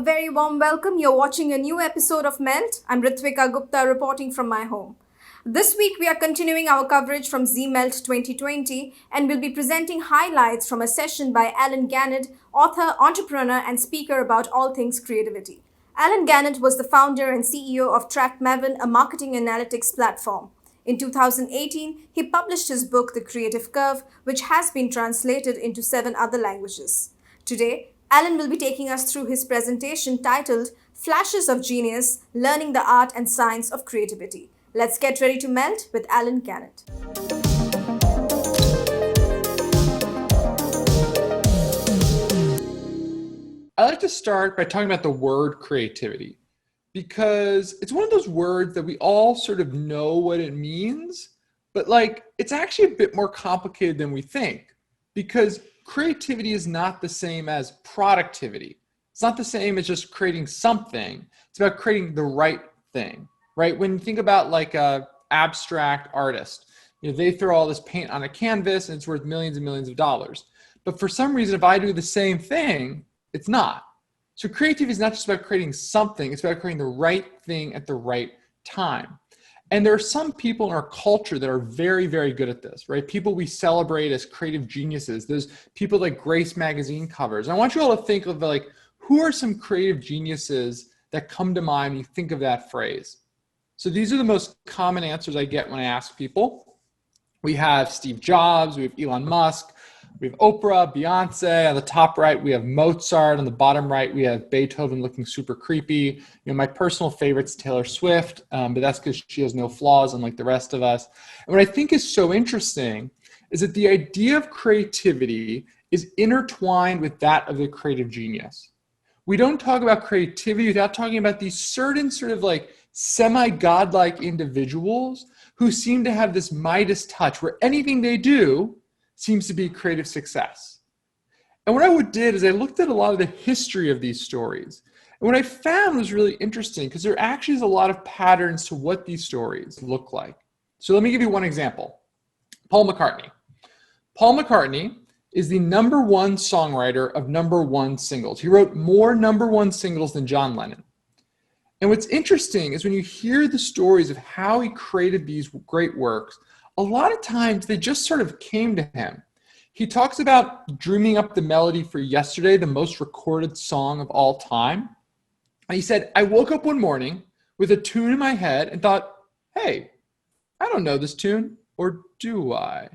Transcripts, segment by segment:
very warm welcome. You're watching a new episode of Melt. I'm Ritvika Gupta reporting from my home. This week we are continuing our coverage from Z-Melt 2020 and we'll be presenting highlights from a session by Alan Gannett, author, entrepreneur and speaker about all things creativity. Alan Gannett was the founder and CEO of TrackMaven, a marketing analytics platform. In 2018, he published his book, The Creative Curve, which has been translated into 7 other languages. Today, Alan will be taking us through his presentation titled Flashes of Genius, Learning the Art and Science of Creativity. Let's get ready to melt with Alan Gannett. I like to start by talking about the word creativity because it's one of those words that we all sort of know what it means, but it's actually a bit more complicated than we think because creativity is not the same as productivity. It's not the same as just creating something. It's about creating the right thing, right? When you think about a abstract artist, they throw all this paint on a canvas and it's worth millions and millions of dollars. But for some reason, if I do the same thing, it's not. So creativity is not just about creating something, it's about creating the right thing at the right time. And there are some people in our culture that are very, very good at this, right? People we celebrate as creative geniuses. There's people like Grace magazine covers. And I want you all to think of who are some creative geniuses that come to mind when you think of that phrase? So these are the most common answers I get when I ask people. We have Steve Jobs, we have Elon Musk, we have Oprah, Beyonce. On the top right, we have Mozart. On the bottom right, we have Beethoven looking super creepy. My personal favorite's Taylor Swift, but that's because she has no flaws unlike the rest of us. And what I think is so interesting is that the idea of creativity is intertwined with that of the creative genius. We don't talk about creativity without talking about these certain sort of semi-godlike individuals who seem to have this Midas touch where anything they do seems to be creative success. And what I did is I looked at a lot of the history of these stories. And what I found was really interesting because there actually is a lot of patterns to what these stories look like. So let me give you one example. Paul McCartney. Paul McCartney is the #1 songwriter of #1 singles. He wrote more #1 singles than John Lennon. And what's interesting is when you hear the stories of how he created these great works, a lot of times they just sort of came to him. He talks about dreaming up the melody for Yesterday, the most recorded song of all time. And he said, I woke up one morning with a tune in my head and thought, hey, I don't know this tune, or do I?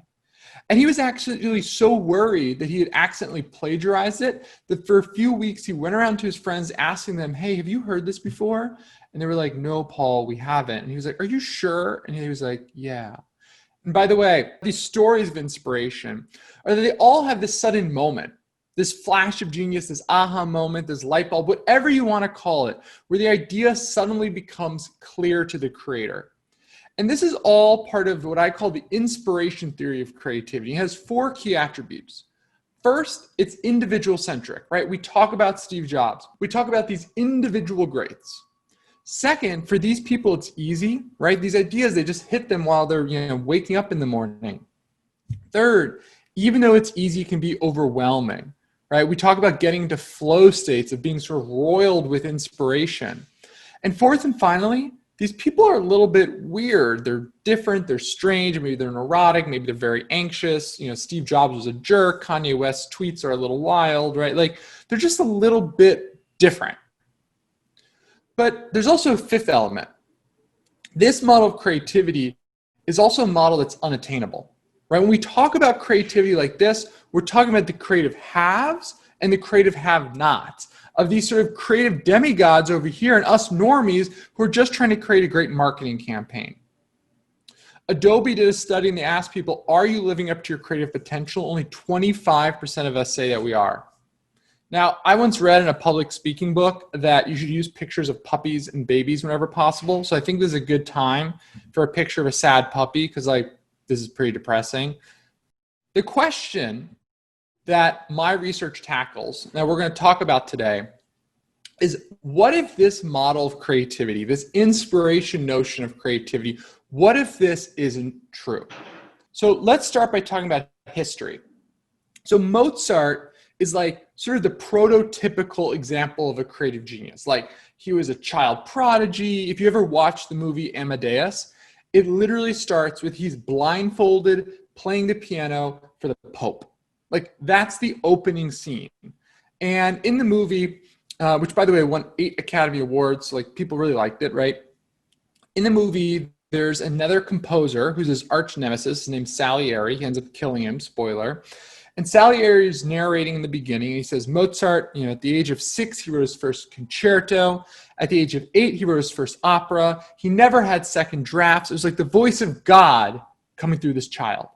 And he was actually so worried that he had accidentally plagiarized it that for a few weeks he went around to his friends asking them, hey, have you heard this before? And they were like, no, Paul, we haven't. And he was like, are you sure? And he was like, yeah. And by the way, these stories of inspiration are that they all have this sudden moment, this flash of genius, this aha moment, this light bulb, whatever you want to call it, where the idea suddenly becomes clear to the creator. And this is all part of what I call the inspiration theory of creativity. It has 4 key attributes. First, it's individual centric, right? We talk about Steve Jobs. We talk about these individual greats. Second, for these people, it's easy, right? These ideas, they just hit them while they're waking up in the morning. Third, even though it's easy, it can be overwhelming, right? We talk about getting into flow states of being sort of roiled with inspiration. And fourth and finally, these people are a little bit weird. They're different, they're strange, maybe they're neurotic, maybe they're very anxious. Steve Jobs was a jerk, Kanye West's tweets are a little wild, right? They're just a little bit different. But there's also a 5th element. This model of creativity is also a model that's unattainable, right? When we talk about creativity like this, we're talking about the creative haves and the creative have-nots of these sort of creative demigods over here and us normies who are just trying to create a great marketing campaign. Adobe did a study and they asked people, are you living up to your creative potential? Only 25% of us say that we are. Now, I once read in a public speaking book that you should use pictures of puppies and babies whenever possible. So I think this is a good time for a picture of a sad puppy because this is pretty depressing. The question that my research tackles, that we're going to talk about today, is what if this model of creativity, this inspiration notion of creativity, what if this isn't true? So let's start by talking about history. So Mozart is like sort of the prototypical example of a creative genius. Like he was a child prodigy. If you ever watch the movie Amadeus, it literally starts with he's blindfolded playing the piano for the Pope. Like that's the opening scene. And in the movie, which by the way won 8 Academy Awards, so like people really liked it, right? In the movie, there's another composer who's his arch nemesis named Salieri. He ends up killing him, spoiler. And Salieri is narrating in the beginning. He says Mozart, at the age of 6, he wrote his first concerto. At the age of 8, he wrote his first opera. He never had second drafts. It was like the voice of God coming through this child.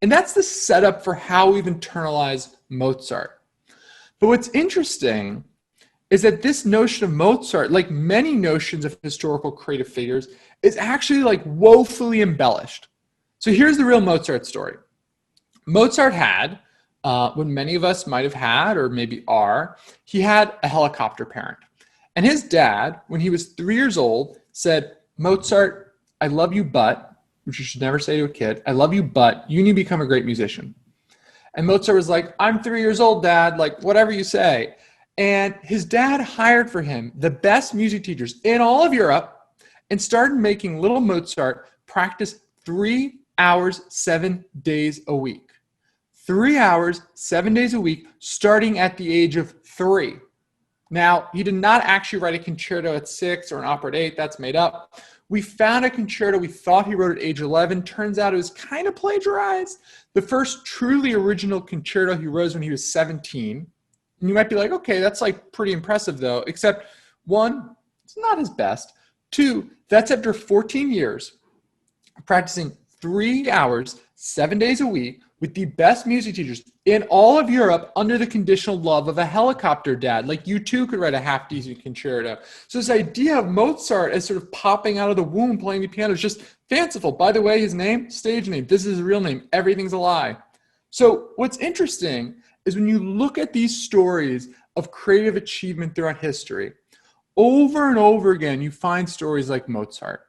And that's the setup for how we've internalized Mozart. But what's interesting is that this notion of Mozart, like many notions of historical creative figures, is actually like woefully embellished. So here's the real Mozart story. Mozart had, what many of us might have had or maybe are, he had a helicopter parent. And his dad, when he was 3 years old, said, Mozart, I love you, but, which you should never say to a kid, I love you, but you need to become a great musician. And Mozart was like, I'm 3 years old, Dad, like whatever you say. And his dad hired for him the best music teachers in all of Europe and started making little Mozart practice 3 hours, 7 days a week. 3 hours, 7 days a week, starting at the age of 3. Now, he did not actually write a concerto at 6 or an opera at 8. That's made up. We found a concerto we thought he wrote at age 11. Turns out it was kind of plagiarized. The first truly original concerto he wrote when he was 17. And you might be like, okay, that's like pretty impressive though, except 1, it's not his best. 2, that's after 14 years practicing 3 hours, 7 days a week with the best music teachers in all of Europe under the conditional love of a helicopter dad. Like you too could write a half-decent concerto. So this idea of Mozart as sort of popping out of the womb playing the piano is just fanciful. By the way, his name, stage name, this is his real name. Everything's a lie. So what's interesting is when you look at these stories of creative achievement throughout history, over and over again, you find stories like Mozart,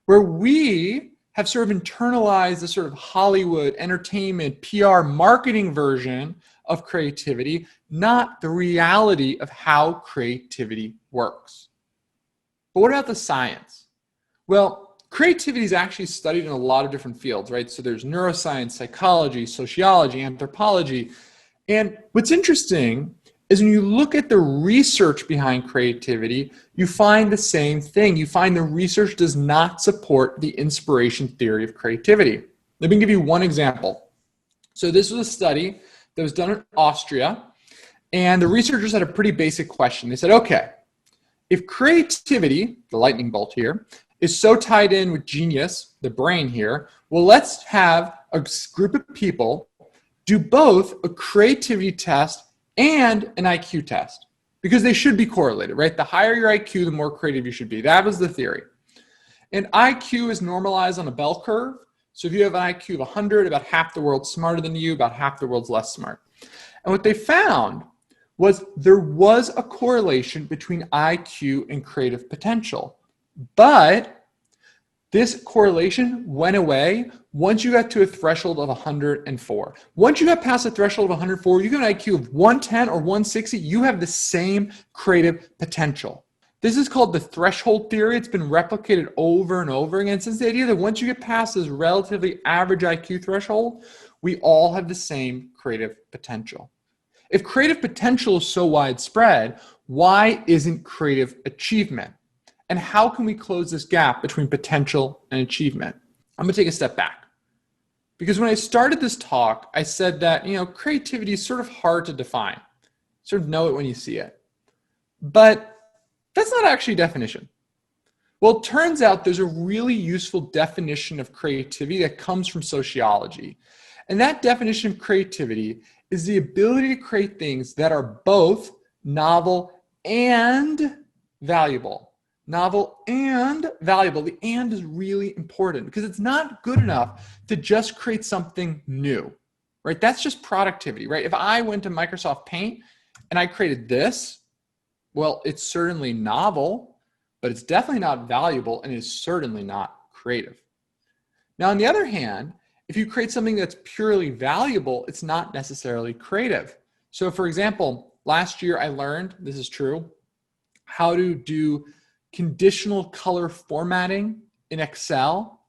where we have sort of internalized the sort of Hollywood, entertainment, PR, marketing version of creativity, not the reality of how creativity works. But what about the science? Well, creativity is actually studied in a lot of different fields, right? So there's neuroscience, psychology, sociology, anthropology. And what's interesting is when you look at the research behind creativity, you find the same thing. You find the research does not support the inspiration theory of creativity. Let me give you one example. So this was a study that was done in Austria, and the researchers had a pretty basic question. They said, okay, if creativity, the lightning bolt here, is so tied in with genius, the brain here, well, let's have a group of people do both a creativity test and an IQ test, because they should be correlated, right? The higher your IQ, the more creative you should be. That was the theory. And IQ is normalized on a bell curve. So if you have an IQ of 100, about half the world's smarter than you, about half the world's less smart. And what they found was there was a correlation between IQ and creative potential. But this correlation went away once you got to a threshold of 104. Once you got past a threshold of 104, you got an IQ of 110 or 160, you have the same creative potential. This is called the threshold theory. It's been replicated over and over again. It's the idea that once you get past this relatively average IQ threshold, we all have the same creative potential. If creative potential is so widespread, why isn't creative achievement? And how can we close this gap between potential and achievement? I'm gonna take a step back. Because when I started this talk, I said that, creativity is sort of hard to define. Sort of know it when you see it. But that's not actually a definition. Well, it turns out there's a really useful definition of creativity that comes from sociology. And that definition of creativity is the ability to create things that are both novel and valuable. Novel and valuable. The and is really important because it's not good enough to just create something new, right? That's just productivity, right? If I went to Microsoft Paint and I created this, well, it's certainly novel, but it's definitely not valuable and it's certainly not creative. Now, on the other hand, if you create something that's purely valuable, it's not necessarily creative. So for example, last year I learned, this is true, how to do conditional color formatting in Excel.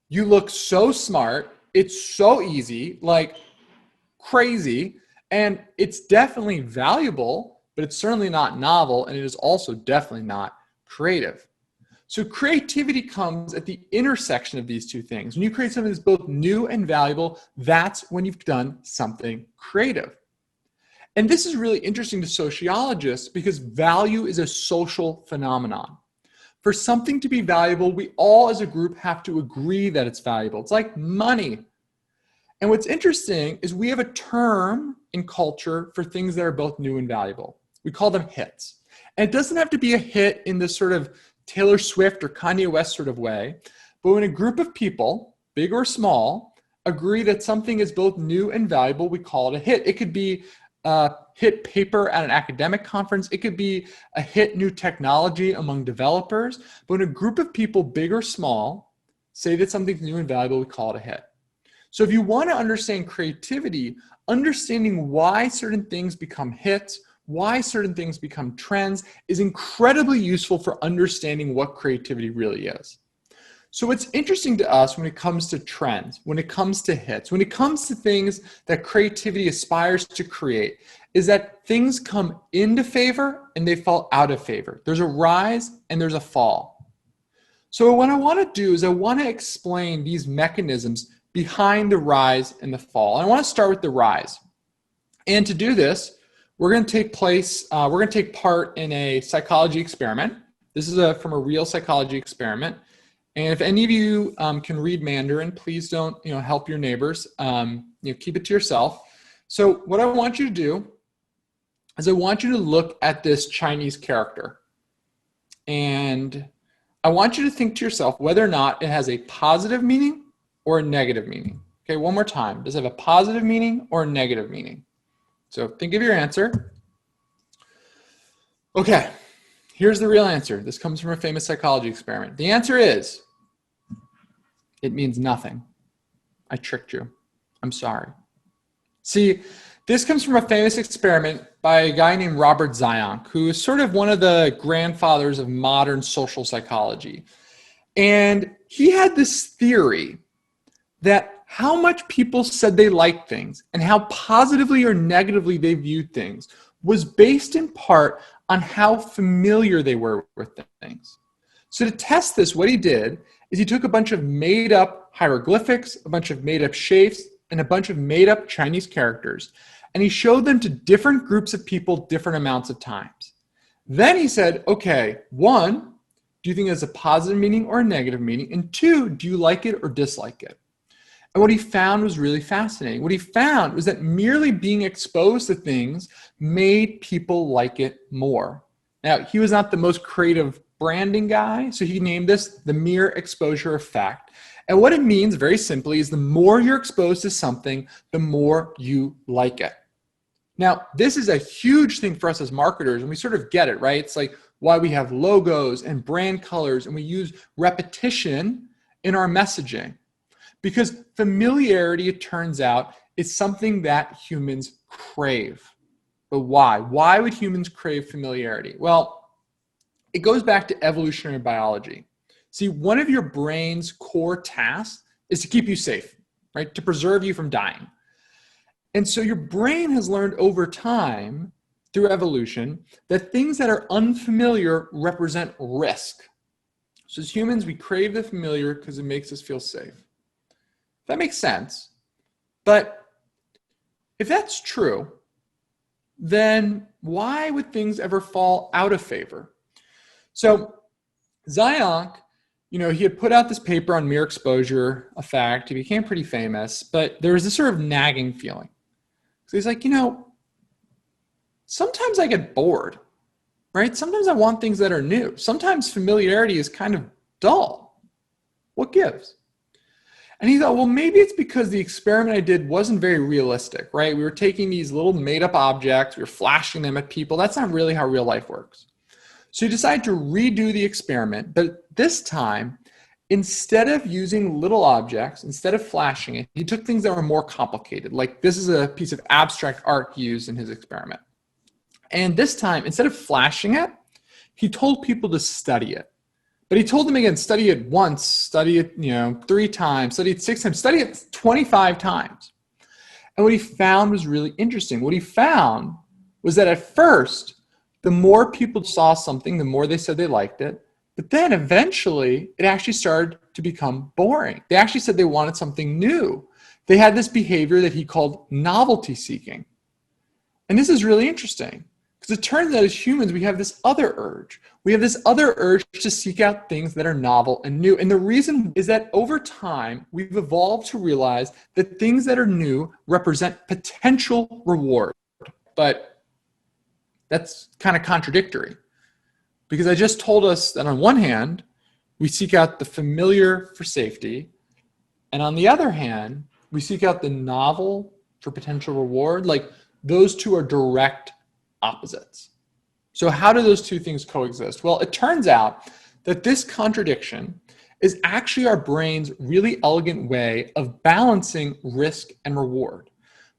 You look so smart. It's so easy, like crazy. And it's definitely valuable, but it's certainly not novel. And it is also definitely not creative. So creativity comes at the intersection of these two things. When you create something that's both new and valuable, that's when you've done something creative. And this is really interesting to sociologists because value is a social phenomenon. For something to be valuable, we all as a group have to agree that it's valuable. It's like money. And what's interesting is we have a term in culture for things that are both new and valuable. We call them hits. And it doesn't have to be a hit in this sort of Taylor Swift or Kanye West sort of way, but when a group of people, big or small, agree that something is both new and valuable, we call it a hit. It could be a hit paper at an academic conference. It could be a hit new technology among developers. But when a group of people, big or small, say that something's new and valuable, we call it a hit. So if you want to understand creativity, understanding why certain things become hits, why certain things become trends is incredibly useful for understanding what creativity really is. So what's interesting to us when it comes to trends, when it comes to hits, when it comes to things that creativity aspires to create, is that things come into favor and they fall out of favor. There's a rise and there's a fall. So what I want to do is I want to explain these mechanisms behind the rise and the fall. And I want to start with the rise. And to do this, we're going to take part in a psychology experiment. This is from a real psychology experiment. And if any of you can read Mandarin, please don't help your neighbors. Keep it to yourself. So what I want you to do is I want you to look at this Chinese character. And I want you to think to yourself whether or not it has a positive meaning or a negative meaning. Okay, one more time. Does it have a positive meaning or a negative meaning? So think of your answer. Okay, here's the real answer. This comes from a famous psychology experiment. The answer is, it means nothing. I tricked you. I'm sorry. See, this comes from a famous experiment by a guy named Robert Zionk, who is sort of one of the grandfathers of modern social psychology. And he had this theory that how much people said they liked things and how positively or negatively they viewed things was based in part on how familiar they were with things. So to test this, what he did is he took a bunch of made up hieroglyphics, a bunch of made up shapes, and a bunch of made up Chinese characters, and he showed them to different groups of people different amounts of times. Then he said, okay, 1, do you think it has a positive meaning or a negative meaning? And 2, do you like it or dislike it? And what he found was really fascinating. What he found was that merely being exposed to things made people like it more. Now, he was not the most creative branding guy, so he named this the mere exposure effect. And what it means, very simply, is the more you're exposed to something, the more you like it. Now, this is a huge thing for us as marketers, and we sort of get it, right? It's like why we have logos and brand colors, and we use repetition in our messaging. Because familiarity, it turns out, is something that humans crave. But why? Why would humans crave familiarity? Well, it goes back to evolutionary biology. See, one of your brain's core tasks is to keep you safe, right? To preserve you from dying. And so your brain has learned over time, through evolution, that things that are unfamiliar represent risk. So as humans, we crave the familiar because it makes us feel safe. That makes sense. But if that's true, then why would things ever fall out of favor? So Zionk, he had put out this paper on mere exposure effect. He became pretty famous, but there was this sort of nagging feeling. So he's like, sometimes I get bored, right? Sometimes I want things that are new. Sometimes familiarity is kind of dull. What gives? And he thought, well, maybe it's because the experiment I did wasn't very realistic, right? We were taking these little made-up objects, we were flashing them at people. That's not really how real life works. So he decided to redo the experiment, but this time, instead of using little objects, instead of flashing it, he took things that were more complicated. Like this is a piece of abstract art he used in his experiment. And this time, instead of flashing it, he told people to study it. But he told them again, study it once, study it, 3 times, study it 6 times, study it 25 times. And what he found was really interesting. What he found was that at first, the more people saw something, the more they said they liked it. But then eventually, it actually started to become boring. They actually said they wanted something new. They had this behavior that he called novelty seeking. And this is really interesting because it turns out as humans, we have this other urge. We have this other urge to seek out things that are novel and new. And the reason is that over time, we've evolved to realize that things that are new represent potential reward. But that's kind of contradictory. Because I just told us that on one hand, we seek out the familiar for safety. And on the other hand, we seek out the novel for potential reward. Like those two are direct opposites. So how do those two things coexist? Well, it turns out that this contradiction is actually our brain's really elegant way of balancing risk and reward.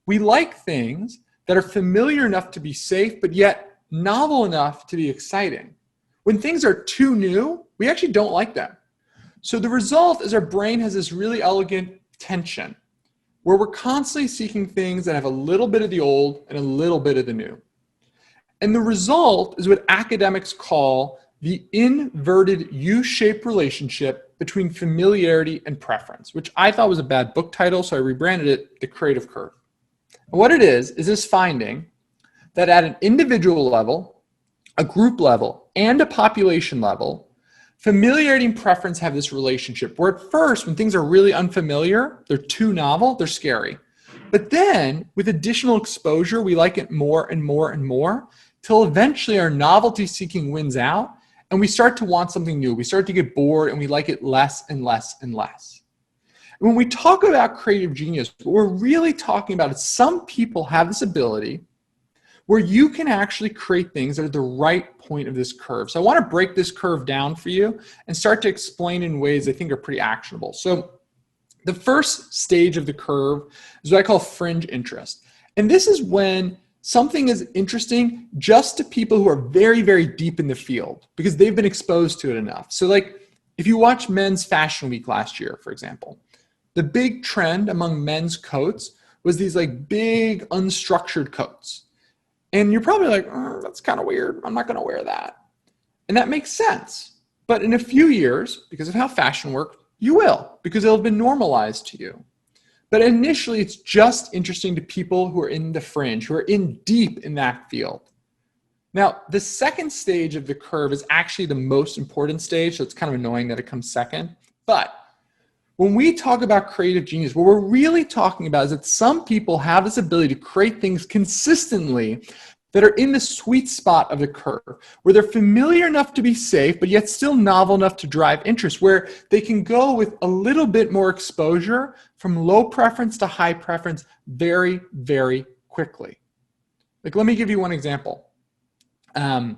We like things that are familiar enough to be safe, but yet novel enough to be exciting. When things are too new, we actually don't like them. So the result is our brain has this really elegant tension where we're constantly seeking things that have a little bit of the old and a little bit of the new. And the result is what academics call the inverted U-shaped relationship between familiarity and preference, which I thought was a bad book title, so I rebranded it The Creative Curve. And what it is this finding that at an individual level, a group level, and a population level, familiarity and preference have this relationship where at first, when things are really unfamiliar, they're too novel, they're scary. But then with additional exposure, we like it more and more and more till eventually our novelty seeking wins out and we start to want something new. We start to get bored and we like it less and less and less. And when we talk about creative genius, what we're really talking about is some people have this ability where you can actually create things that are the right point of this curve. So I want to break this curve down for you and start to explain in ways I think are pretty actionable. So the first stage of the curve is what I call fringe interest. And this is when something is interesting just to people who are very, very deep in the field because they've been exposed to it enough. So like if you watch Men's Fashion Week last year, for example, the big trend among men's coats was these like big unstructured coats. And you're probably like, that's kind of weird. I'm not going to wear that. And that makes sense. But in a few years, because of how fashion works, you will, because it'll have been normalized to you. But initially, it's just interesting to people who are in the fringe, who are in deep in that field. Now, the second stage of the curve is actually the most important stage, so it's kind of annoying that it comes second. But when we talk about creative genius, what we're really talking about is that some people have this ability to create things consistently that are in the sweet spot of the curve, where they're familiar enough to be safe, but yet still novel enough to drive interest, where they can go with a little bit more exposure from low preference to high preference very, very quickly. Like, let me give you one example. Over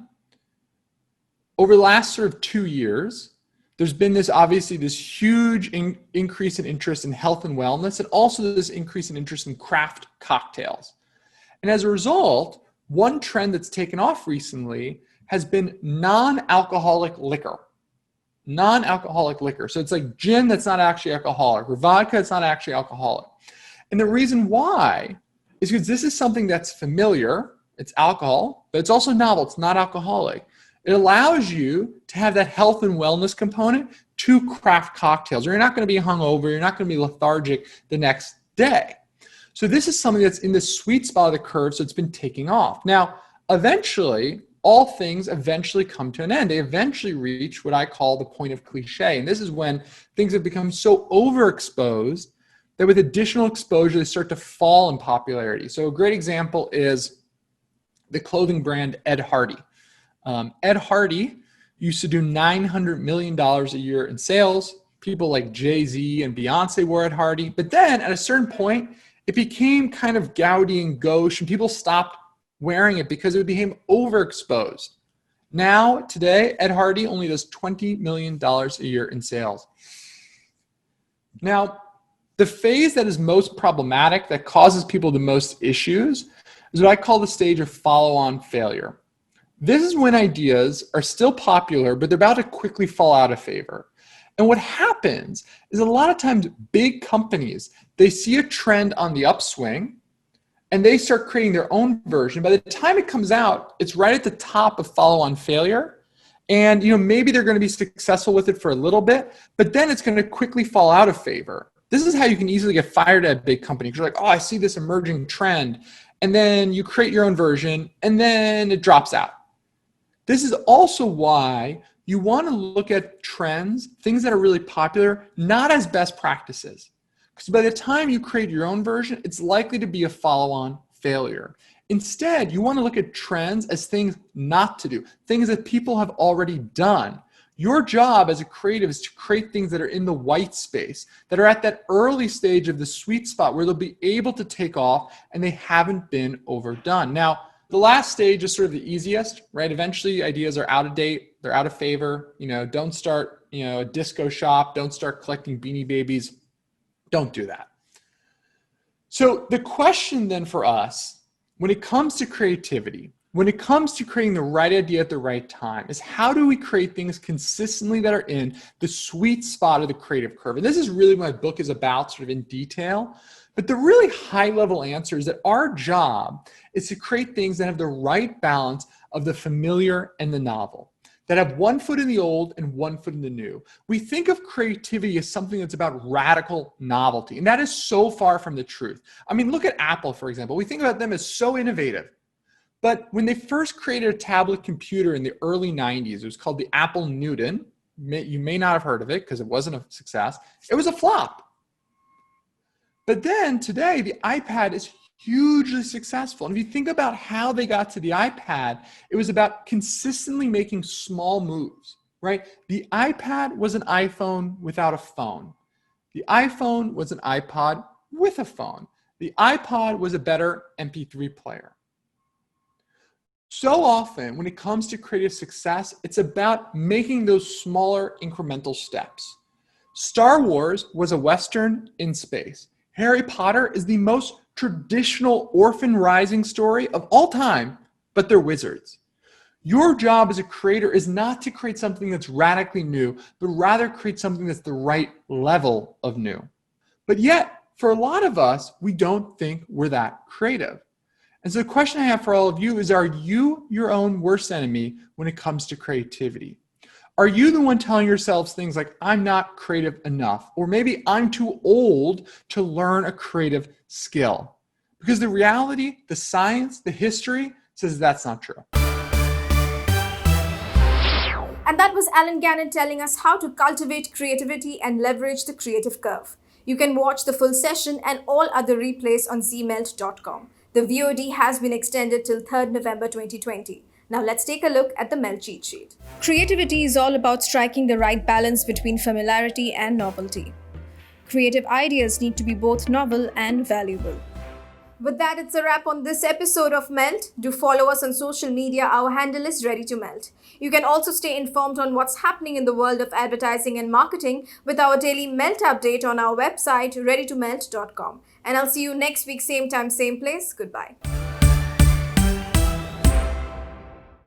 the last sort of 2 years, there's been this huge increase in interest in health and wellness, and also this increase in interest in craft cocktails. And as a result, one trend that's taken off recently has been non-alcoholic liquor. Non-alcoholic liquor. So it's like gin that's not actually alcoholic, or vodka that's not actually alcoholic. And the reason why is because this is something that's familiar. It's alcohol, but it's also novel. It's not alcoholic. It allows you to have that health and wellness component to craft cocktails, or you're not going to be hungover, you're not going to be lethargic the next day. So this is something that's in the sweet spot of the curve, so it's been taking off. Now, eventually, all things eventually come to an end. They eventually reach what I call the point of cliche, and this is when things have become so overexposed that with additional exposure, they start to fall in popularity. So a great example is the clothing brand Ed Hardy. Ed Hardy used to do $900 million a year in sales. People like Jay-Z and Beyonce wore Ed Hardy. But then at a certain point, it became kind of gaudy and gauche, and people stopped wearing it because it became overexposed. Now, today, Ed Hardy only does $20 million a year in sales. Now, the phase that is most problematic, that causes people the most issues, is what I call the stage of follow-on failure. This is when ideas are still popular, but they're about to quickly fall out of favor. And what happens is a lot of times big companies, they see a trend on the upswing and they start creating their own version. By the time it comes out, it's right at the top of follow-on failure. And maybe they're going to be successful with it for a little bit, but then it's going to quickly fall out of favor. This is how you can easily get fired at a big company. You're like, oh, I see this emerging trend. And then you create your own version and then it drops out. This is also why you want to look at trends, things that are really popular, not as best practices. Because by the time you create your own version, it's likely to be a follow-on failure. Instead, you want to look at trends as things not to do, things that people have already done. Your job as a creative is to create things that are in the white space, that are at that early stage of the sweet spot where they'll be able to take off and they haven't been overdone. Now, the last stage is sort of the easiest, right? Eventually ideas are out of date, they're out of favor. Don't start, a disco shop, don't start collecting Beanie Babies. Don't do that. So the question then for us, when it comes to creativity, when it comes to creating the right idea at the right time, is how do we create things consistently that are in the sweet spot of the creative curve? And this is really what my book is about, sort of in detail. But the really high-level answer is that our job is to create things that have the right balance of the familiar and the novel, that have one foot in the old and one foot in the new. We think of creativity as something that's about radical novelty, and that is so far from the truth. I mean, look at Apple, for example. We think about them as so innovative. But when they first created a tablet computer in the early 90s, it was called the Apple Newton. You may not have heard of it because it wasn't a success. It was a flop. But then today, the iPad is hugely successful. And if you think about how they got to the iPad, it was about consistently making small moves, right? The iPad was an iPhone without a phone. The iPhone was an iPod with a phone. The iPod was a better MP3 player. So often, when it comes to creative success, it's about making those smaller incremental steps. Star Wars was a Western in space. Harry Potter is the most traditional orphan rising story of all time, but they're wizards. Your job as a creator is not to create something that's radically new, but rather create something that's the right level of new. But yet, for a lot of us, we don't think we're that creative. And so the question I have for all of you is, are you your own worst enemy when it comes to creativity? Are you the one telling yourselves things like, I'm not creative enough, or maybe I'm too old to learn a creative skill? Because the reality, the science, the history says that's not true. And that was Alan Gannett telling us how to cultivate creativity and leverage the creative curve. You can watch the full session and all other replays on zmelt.com. The VOD has been extended till 3rd November 2020. Now let's take a look at the Melt cheat sheet. Creativity is all about striking the right balance between familiarity and novelty. Creative ideas need to be both novel and valuable. With that, it's a wrap on this episode of Melt. Do follow us on social media. Our handle is Ready to Melt. You can also stay informed on what's happening in the world of advertising and marketing with our daily Melt update on our website, readytomelt.com. And I'll see you next week, same time, same place. Goodbye.